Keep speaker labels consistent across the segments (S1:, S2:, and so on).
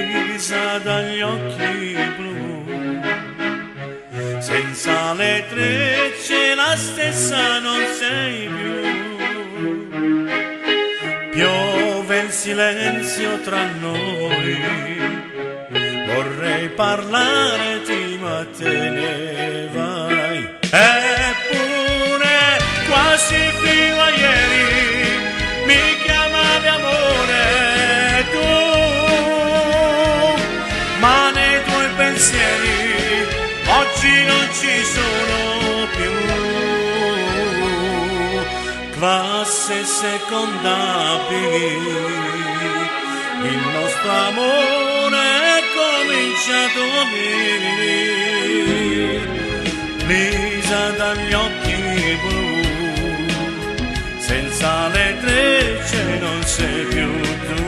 S1: Lisa dagli occhi blu, senza le trecce la stessa non sei più. Piove il silenzio tra noi, vorrei parlarti ma te ne vai. Eppure quasi fino a ieri mi chiamavi amore tu, ma nei tuoi pensieri oggi non ci sono più. Classe seconda B, il nostro amore è cominciato lì. Lisa dagli occhi blu, senza le trecce non sei più tu.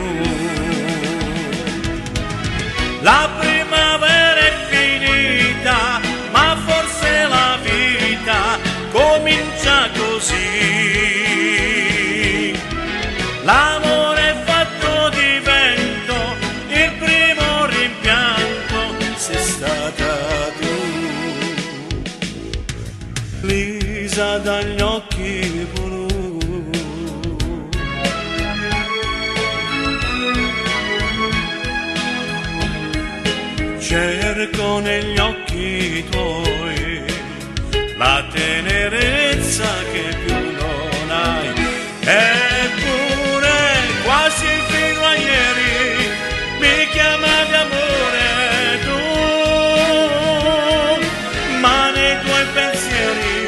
S1: La primavera è finita, ma forse la vita comincia così. L'amore è fatto di vento, il primo rimpianto sei stata tu. Lisa dagli occhi blu, cerco negli occhi tuoi la tenerezza che più non hai. Eppure quasi fino a ieri mi chiamavi amore tu, ma nei tuoi pensieri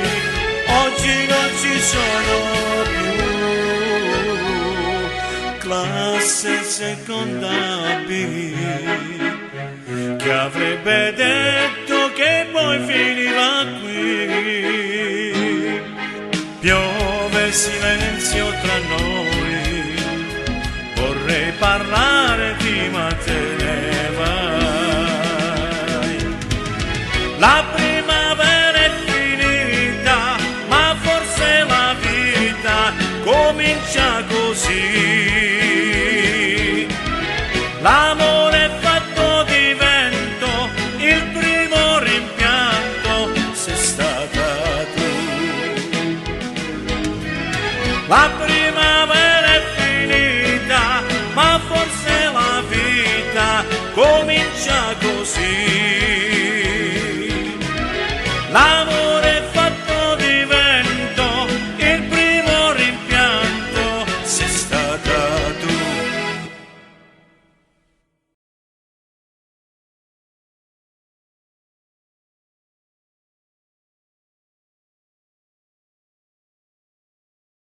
S1: oggi non ci sono più. Classe seconda B, che avrebbe detto che poi finiva qui. Piove silenzio tra noi, vorrei parlarti ma te ne vai. La primavera è finita, ma forse la vita comincia così. L'amore è fatto di vento, il primo rimpianto sei stata tu. La primavera è finita, ma forse la vita comincia così. L'amore